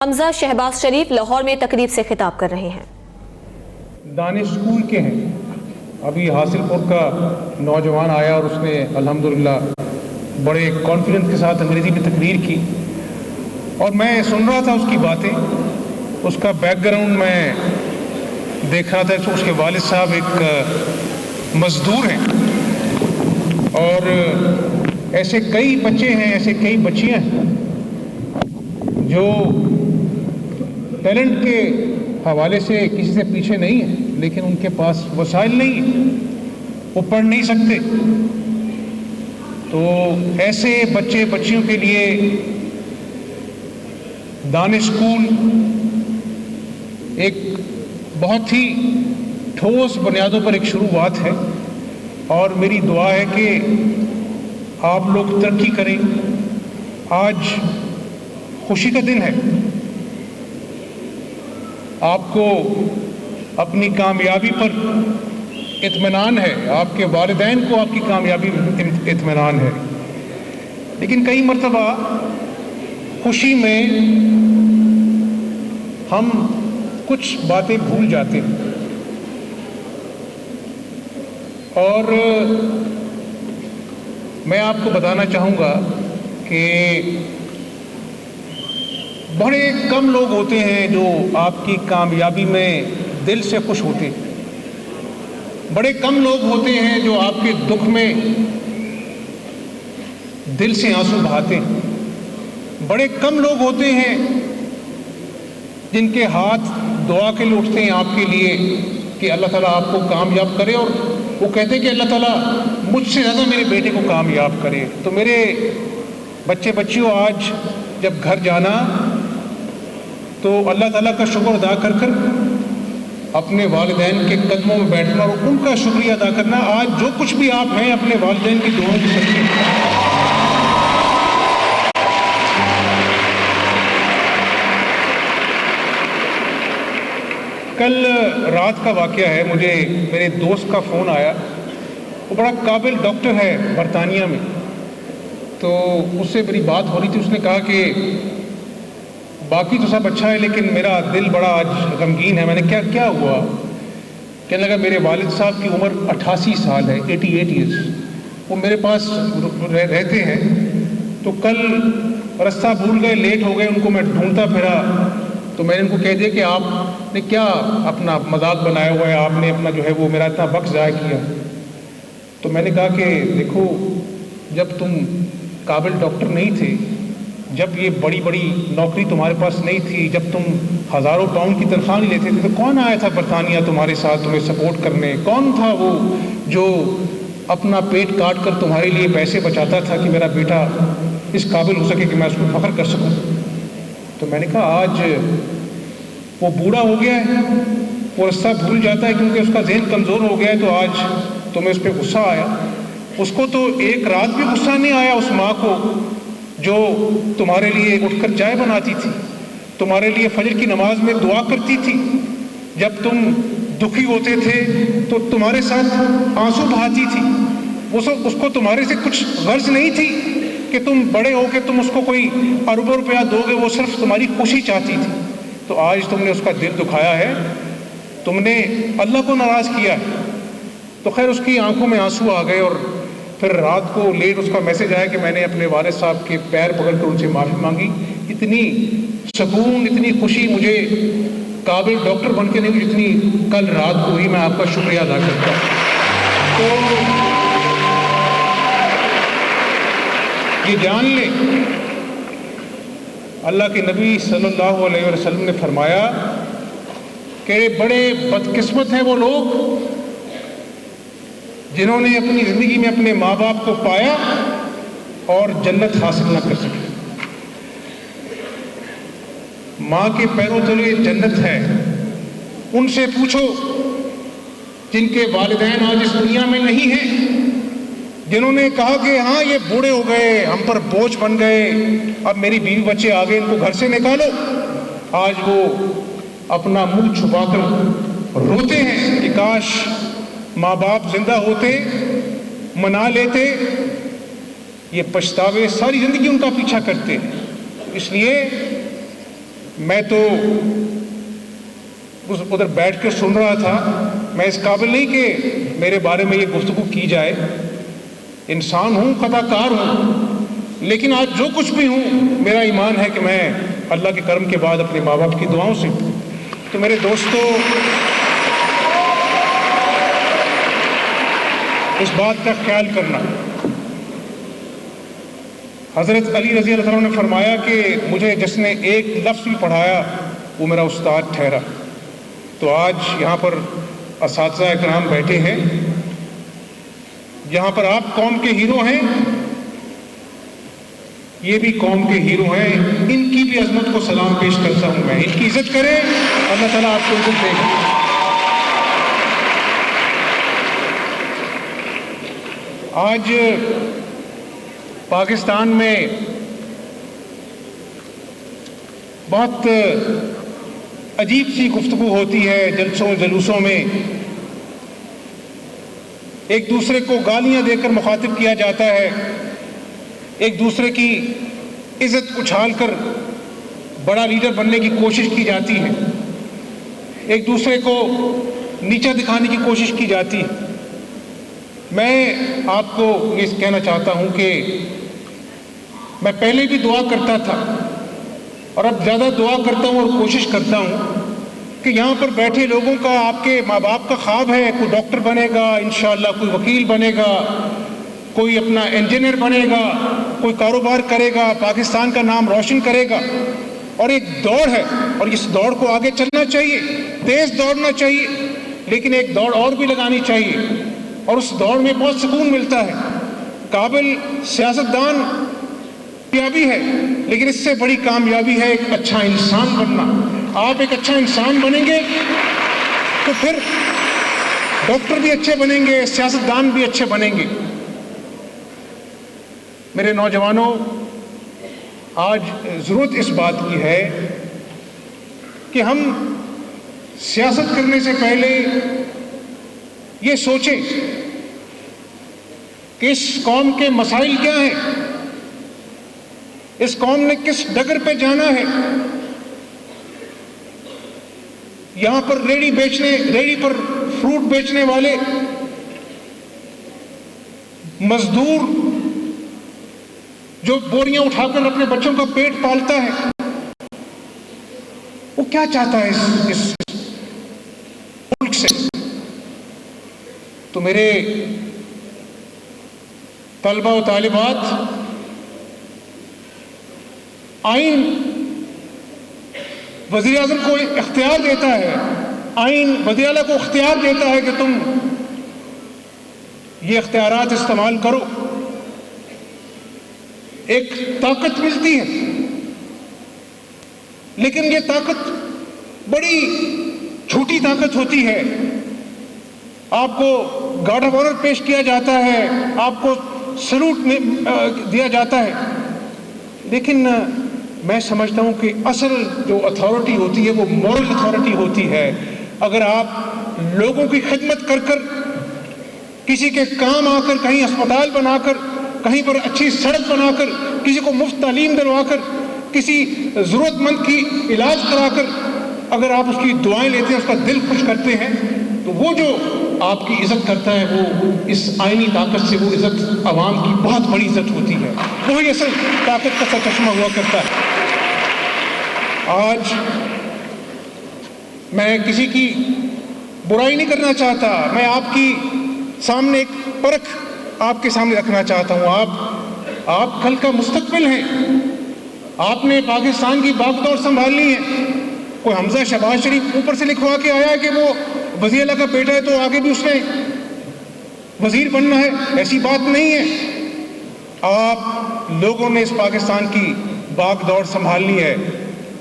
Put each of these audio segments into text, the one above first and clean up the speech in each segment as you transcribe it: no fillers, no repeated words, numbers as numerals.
حمزہ شہباز شریف لاہور میں تقریب سے خطاب کر رہے ہیں۔ دانش اسکول کے ہیں، ابھی حاصل پور کا نوجوان آیا اور اس نے الحمدللہ بڑے کانفیڈنس کے ساتھ انگریزی میں تقریر کی، اور میں سن رہا تھا اس کی باتیں، اس کا بیک گراؤنڈ میں دیکھ رہا تھا۔ اس کے والد صاحب ایک مزدور ہیں، اور ایسے کئی بچے ہیں، ایسے کئی بچیاں ہیں جو ٹیلنٹ کے حوالے سے کسی سے پیچھے نہیں ہیں، لیکن ان کے پاس وسائل نہیں ہیں، وہ پڑھ نہیں سکتے۔ تو ایسے بچے بچیوں کے لیے دانش اسکول ایک بہت ہی ٹھوس بنیادوں پر ایک شروعات ہے، اور میری دعا ہے کہ آپ لوگ ترقی کریں۔ آج خوشی کا دن ہے، آپ کو اپنی کامیابی پر اطمینان ہے، آپ کے والدین کو آپ کی کامیابی پر اطمینان ہے، لیکن کئی مرتبہ خوشی میں ہم کچھ باتیں بھول جاتے ہیں، اور میں آپ کو بتانا چاہوں گا کہ بڑے کم لوگ ہوتے ہیں جو آپ کی کامیابی میں دل سے خوش ہوتے ہیں، بڑے کم لوگ ہوتے ہیں جو آپ کے دکھ میں دل سے آنسو بہاتے ہیں، بڑے کم لوگ ہوتے ہیں جن کے ہاتھ دعا کے لیے اٹھتے ہیں آپ کے لیے کہ اللہ تعالیٰ آپ کو کامیاب کرے، اور وہ کہتے ہیں کہ اللہ تعالیٰ مجھ سے زیادہ میرے بیٹے کو کامیاب کرے۔ تو میرے بچے بچیوں، آج جب گھر جانا تو اللہ تعالیٰ کا شکر ادا کر کر اپنے والدین کے قدموں میں بیٹھنا اور ان کا شکریہ ادا کرنا۔ آج جو کچھ بھی آپ ہیں اپنے والدین کی دعاؤں کی صدقے۔ کل رات کا واقعہ ہے، مجھے میرے دوست کا فون آیا، وہ بڑا قابل ڈاکٹر ہے برطانیہ میں، تو اس سے میری بات ہو رہی تھی۔ اس نے کہا کہ باقی تو سب اچھا ہے لیکن میرا دل بڑا آج غمگین ہے۔ میں نے کیا ہوا؟ کہنے لگا میرے والد صاحب کی عمر 88 سال ہے، 88 ایئرس، وہ میرے پاس رہتے ہیں، تو کل رستہ بھول گئے، لیٹ ہو گئے، ان کو میں ڈھونڈتا پھرا، تو میں نے ان کو کہہ دیا کہ آپ نے کیا اپنا مذاق بنایا ہوا ہے، آپ نے اپنا جو ہے وہ میرا اتنا وقت ضائع کیا۔ تو میں نے کہا کہ دیکھو، جب تم قابل ڈاکٹر نہیں تھے، جب یہ بڑی بڑی نوکری تمہارے پاس نہیں تھی، جب تم ہزاروں پاؤنڈ کی تنخواہ نہیں لیتے تھے، تو کون آیا تھا برطانیہ تمہارے ساتھ تمہیں سپورٹ کرنے؟ کون تھا وہ جو اپنا پیٹ کاٹ کر تمہارے لیے پیسے بچاتا تھا کہ میرا بیٹا اس قابل ہو سکے کہ میں اس کو فخر کر سکوں؟ تو میں نے کہا آج وہ بوڑھا ہو گیا ہے، وہ رستہ بھول جاتا ہے کیونکہ اس کا ذہن کمزور ہو گیا ہے، تو آج تمہیں اس پہ غصہ آیا۔ اس کو تو ایک رات بھی غصہ نہیں آیا، اس ماں کو جو تمہارے لیے اٹھ کر چائے بناتی تھی، تمہارے لیے فجر کی نماز میں دعا کرتی تھی، جب تم دکھی ہوتے تھے تو تمہارے ساتھ آنسو بہاتی تھی۔ اس کو تمہارے سے کچھ غرض نہیں تھی کہ تم بڑے ہو کے تم اس کو کوئی اربوں روپیہ دو گے، وہ صرف تمہاری خوشی چاہتی تھی۔ تو آج تم نے اس کا دل دکھایا ہے، تم نے اللہ کو ناراض کیا ہے۔ تو خیر، اس کی آنکھوں میں آنسو آ گئے، اور پھر رات کو لیٹ اس کا میسج آیا کہ میں نے اپنے والد صاحب کے پیر پکڑ کر ان سے معافی مانگی۔ اتنی سکون، اتنی خوشی مجھے قابل ڈاکٹر بن کے نہیں ہوئی جتنی کل رات کو ہوئی۔ میں آپ کا شکریہ ادا کرتا ہوں۔ تو یہ جان لیں، اللہ کے نبی صلی اللہ علیہ وسلم نے فرمایا کہ بڑے بدقسمت ہیں وہ لوگ جنہوں نے اپنی زندگی میں اپنے ماں باپ کو پایا اور جنت حاصل نہ کر سکے۔ ماں کے پیروں تلے جنت ہے۔ ان سے پوچھو جن کے والدین آج اس دنیا میں نہیں ہیں، جنہوں نے کہا کہ ہاں یہ بوڑھے ہو گئے، ہم پر بوجھ بن گئے، اب میری بیوی بچے آ گئے، ان کو گھر سے نکالو۔ آج وہ اپنا منہ چھپا کر روتے ہیں کہ کاش ماں باپ زندہ ہوتے، منا لیتے، یہ پچھتاوے ساری زندگی ان کا پیچھا کرتے ہیں۔ اس لیے میں تو ادھر بیٹھ کے سن رہا تھا. میں اس قابل نہیں کہ میرے بارے میں یہ گفتگو کی جائے. انسان ہوں, خطا کار ہوں, لیکن آج جو کچھ بھی ہوں میرا ایمان ہے کہ میں اللہ کے کرم کے بعد اپنے ماں باپ کی دعاؤں سے. تو میرے دوستو, اس بات کا خیال کرنا. حضرت علی رضی اللہ عنہ نے فرمایا کہ مجھے جس نے ایک لفظ بھی پڑھایا وہ میرا استاد ٹھہرا. تو آج یہاں پر اساتذہ اکرام بیٹھے ہیں, یہاں پر آپ قوم کے ہیرو ہیں, یہ بھی قوم کے ہیرو ہیں. ان کی بھی عظمت کو سلام پیش کرتا ہوں میں. ان کی عزت کریں, اللہ تعالیٰ آپ کو عزت دے گا. آج پاکستان میں بہت عجیب سی گفتگو ہوتی ہے جلسوں جلوسوں میں. ایک دوسرے کو گالیاں دے کر مخاطب کیا جاتا ہے, ایک دوسرے کی عزت اچھال کر بڑا لیڈر بننے کی کوشش کی جاتی ہے, ایک دوسرے کو نیچا دکھانے کی کوشش کی جاتی ہے. میں آپ کو یہ کہنا چاہتا ہوں کہ میں پہلے بھی دعا کرتا تھا اور اب زیادہ دعا کرتا ہوں اور کوشش کرتا ہوں کہ یہاں پر بیٹھے لوگوں کا, آپ کے ماں باپ کا خواب ہے کوئی ڈاکٹر بنے گا انشاءاللہ, کوئی وکیل بنے گا, کوئی اپنا انجینئر بنے گا, کوئی کاروبار کرے گا, پاکستان کا نام روشن کرے گا. اور ایک دوڑ ہے اور اس دوڑ کو آگے چلنا چاہیے, تیز دوڑنا چاہیے, لیکن ایک دوڑ اور بھی لگانی چاہیے اور اس دوڑ میں بہت سکون ملتا ہے. قابل سیاستدان کامیابی ہے, لیکن اس سے بڑی کامیابی ہے ایک اچھا انسان بننا. آپ ایک اچھا انسان بنیں گے تو پھر ڈاکٹر بھی اچھے بنیں گے, سیاستدان بھی اچھے بنیں گے. میرے نوجوانوں, آج ضرورت اس بات کی ہے کہ ہم سیاست کرنے سے پہلے یہ سوچیں کہ اس قوم کے مسائل کیا ہیں, اس قوم نے کس ڈگر پہ جانا ہے. یہاں پر ریڑھی پر فروٹ بیچنے والے مزدور جو بوریاں اٹھا کر اپنے بچوں کا پیٹ پالتا ہے, وہ کیا چاہتا ہے اس ملک سے. تو میرے طلبہ و طالبات, آئین وزیر اعظم کو اختیار دیتا ہے, آئین وزیر اعلیٰ کو اختیار دیتا ہے کہ تم یہ اختیارات استعمال کرو. ایک طاقت ملتی ہے, لیکن یہ طاقت بڑی جھوٹی طاقت ہوتی ہے. آپ کو گارڈ آف آنر پیش کیا جاتا ہے, آپ کو سلوٹ دیا جاتا ہے, لیکن میں سمجھتا ہوں کہ اصل جو اتھارٹی ہوتی ہے وہ مورل اتھارٹی ہوتی ہے. اگر آپ لوگوں کی خدمت کر کر, کسی کے کام آ کر, کہیں اسپتال بنا کر, کہیں پر اچھی سڑک بنا کر, کسی کو مفت تعلیم دلوا کر, کسی ضرورت مند کی علاج کرا کر اگر آپ اس کی دعائیں لیتے ہیں, اس کا دل خوش کرتے ہیں, تو وہ جو آپ کی عزت کرتا ہے وہ اس آئینی طاقت سے وہ عزت عوام کی بہت بڑی عزت ہوتی ہے. وہی اصل طاقت کا سرچشمہ ہوا کرتا ہے. آج میں کسی کی برائی نہیں کرنا چاہتا, میں آپ کی سامنے ایک پرکھ آپ کے سامنے رکھنا چاہتا ہوں. آپ کل کا مستقبل ہیں, آپ نے پاکستان کی باغ دور سنبھالنی ہے. کوئی حمزہ شہباز شریف اوپر سے لکھوا کے آیا ہے کہ وہ وزیر اعلیٰ کا بیٹا ہے تو آگے بھی اس نے وزیر بننا ہے, ایسی بات نہیں ہے. آپ لوگوں نے اس پاکستان کی باغ دور سنبھالنی ہے,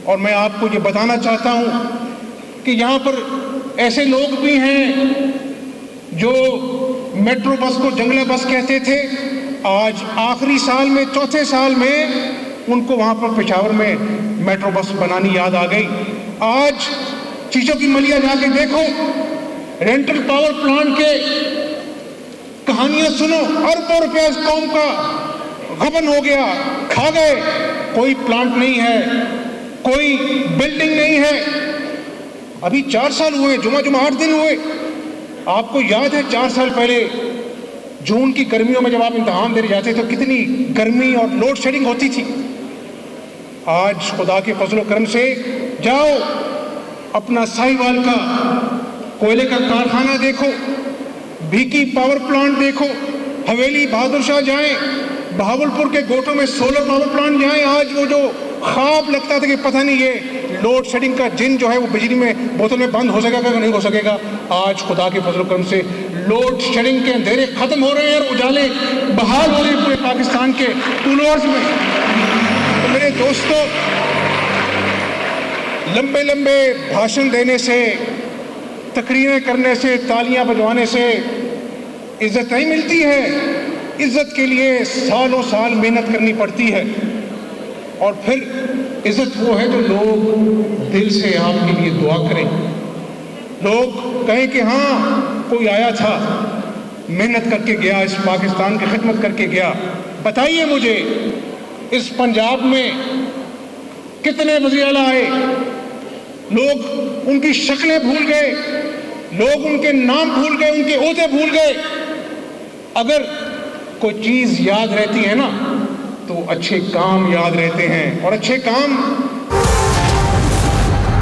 اور میں آپ کو یہ بتانا چاہتا ہوں کہ یہاں پر ایسے لوگ بھی ہیں جو میٹرو بس کو جنگلہ بس کہتے تھے, آج آخری سال میں, چوتھے سال میں ان کو وہاں پر پشاور میں میٹرو بس بنانی یاد آ گئی. آج چیزوں کی ملیا جا کے دیکھو, رینٹل پاور پلانٹ کے کہانیاں سنو, اربوں روپے اس قوم کا غبن ہو گیا, کھا گئے. کوئی پلانٹ نہیں ہے, کوئی بلڈنگ نہیں ہے. ابھی 4 سال ہوئے, جمعہ 8 دن ہوئے. آپ کو یاد ہے 4 سال پہلے جون کی گرمیوں میں جب آپ امتحان دینے جاتے تو کتنی گرمی اور لوڈ شیڈنگ ہوتی تھی. آج خدا کے فضل و کرم سے جاؤ اپنا ساہیوال کا کوئلے کا کارخانہ دیکھو, بھیکی پاور پلانٹ دیکھو, حویلی بہادر شاہ جائیں, بہاولپور کے گوٹوں میں سولر پاور پلانٹ جائیں. آج وہ جو خواب لگتا تھا کہ پتہ نہیں یہ لوڈ شیڈنگ کا جن جو ہے وہ بجلی میں بوتل میں بند ہو سکے گا کہ نہیں ہو سکے گا, آج خدا کے فضل و کرم سے لوڈ شیڈنگ کے اندھیرے ختم ہو رہے ہیں اور اجالے بحال ہو رہے ہیں پورے پاکستان کے کولرز میں. تو میرے دوستو, لمبے لمبے بھاشن دینے سے, تقریریں کرنے سے, تالیاں بجوانے سے عزت نہیں ملتی ہے. عزت کے لیے سالوں سال محنت کرنی پڑتی ہے. اور پھر عزت وہ ہے جو لوگ دل سے آپ کے لیے دعا کریں, لوگ کہیں کہ ہاں کوئی آیا تھا, محنت کر کے گیا, اس پاکستان کی خدمت کر کے گیا. بتائیے مجھے اس پنجاب میں کتنے وزیر اعلیٰ آئے, لوگ ان کی شکلیں بھول گئے, لوگ ان کے نام بھول گئے, ان کے عہدے بھول گئے. اگر کوئی چیز یاد رہتی ہے نا تو اچھے کام یاد رہتے ہیں, اور اچھے کام